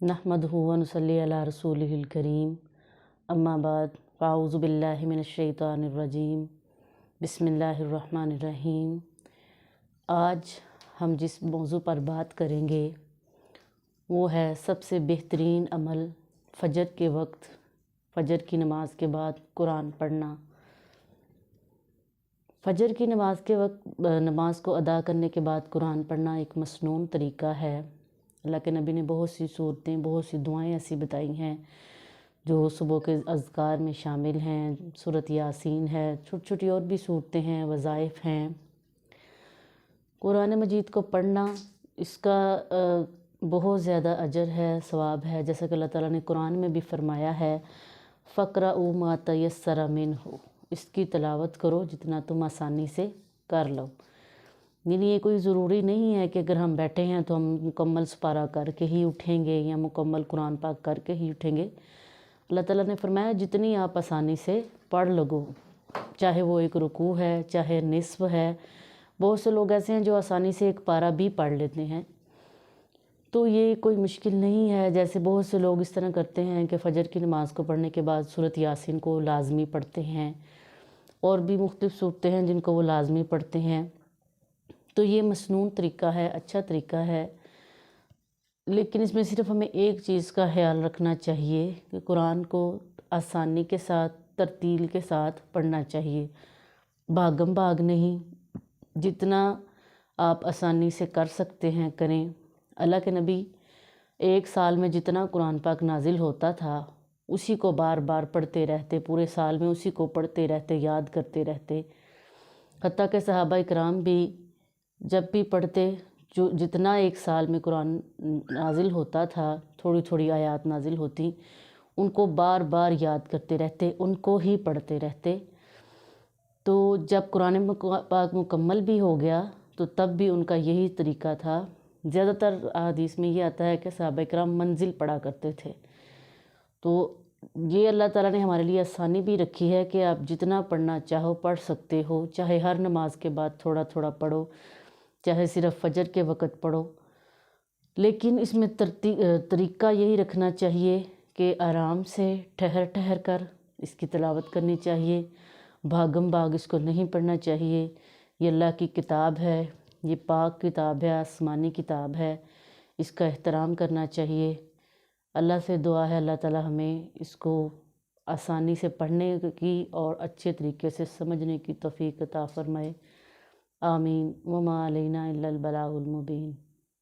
नहमदुहु व नुसल्ली अला रसूलिहिल करीम अम्मा बाद फ़ाऊज़ु बिल्लाहि मिनश शैतानिर रजीम बिस्मिल्लाहिर रहमानिर रहीम। आज हम जिस मौज़ू पर बात करेंगे वो है सबसे बेहतरीन अमल फ़जर के वक्त, फ़जर की नमाज के बाद कुरान पढ़ना। फ़जर की नमाज के वक्त नमाज को अदा करने के बाद कुरान पढ़ना एक मसनून तरीक़ा है। अल्लाह के नबी ने बहुत सी सूरतें, बहुत सी दुआएं ऐसी बताई हैं जो सुबह के अज़कार में शामिल हैं। सूरत यासीन है, छोटी छोटी और भी सूरतें हैं, वज़ाइफ हैं। कुरान मजीद को पढ़ना इसका बहुत ज़्यादा अजर है, सवाब है। जैसा कि अल्लाह ताला ने कुरान में भी फरमाया है, फ़क़रऊ मा तयस्सर मिन्हु, इसकी तिलावत करो जितना तुम आसानी से कर लो। यानी ये कोई ज़रूरी नहीं है कि अगर हम बैठे हैं तो हम मुकम्मल सपारा करके ही उठेंगे या मुकम्मल कुरान पाक करके ही उठेंगे। अल्लाह ताला ने फरमाया जितनी आप आसानी से पढ़ लगो, चाहे वो एक रुकू है, चाहे निस्फ़ है। बहुत से लोग ऐसे हैं जो आसानी से एक पारा भी पढ़ लेते हैं, तो ये कोई मुश्किल नहीं है। जैसे बहुत से लोग इस तरह करते हैं कि फ़जर की नमाज़ को पढ़ने के बाद सूरत यासीन को लाजमी पढ़ते हैं, और भी मुख्तलिफ़ सूरतें हैं जिनको वो लाजमी पढ़ते हैं। तो ये मसनून तरीक़ा है, अच्छा तरीक़ा है, लेकिन इसमें सिर्फ हमें एक चीज़ का ख्याल रखना चाहिए कि कुरान को आसानी के साथ, तरतील के साथ पढ़ना चाहिए, भागम भाग नहीं। जितना आप आसानी से कर सकते हैं करें। अल्लाह के नबी एक साल में जितना कुरान पाक नाजिल होता था उसी को बार बार पढ़ते रहते, पूरे साल में उसी को पढ़ते रहते, याद करते रहते। हत्ता के सहाबा इकराम भी जब भी पढ़ते, जो जितना एक साल में कुरान नाजिल होता था, थोड़ी थोड़ी आयत नाजिल होती, उनको बार बार याद करते रहते, उनको ही पढ़ते रहते। तो जब कुरान पाक मुकम्मल भी हो गया तो तब भी उनका यही तरीक़ा था। ज़्यादातर हदीस में ये आता है कि सहाबा इकराम मंजिल पढ़ा करते थे। तो ये अल्लाह ताला ने हमारे लिए आसानी भी रखी है कि आप जितना पढ़ना चाहो पढ़ सकते हो, चाहे हर नमाज के बाद थोड़ा थोड़ा पढ़ो, चाहे सिर्फ फ़जर के वक़्त पढ़ो। लेकिन इसमें तरीक़ा यही रखना चाहिए कि आराम से ठहर ठहर कर इसकी तिलावत करनी चाहिए, भागम भाग इसको नहीं पढ़ना चाहिए। ये अल्लाह की किताब है, ये पाक किताब है, आसमानी किताब है, इसका एहतराम करना चाहिए। अल्लाह से दुआ है अल्लाह ताला हमें इसको आसानी से पढ़ने की और अच्छे तरीके से समझने की तौफ़ीक़ अता फ़रमाए। आमीन। वमा अलैना इल्लल बलागुल मुबीन।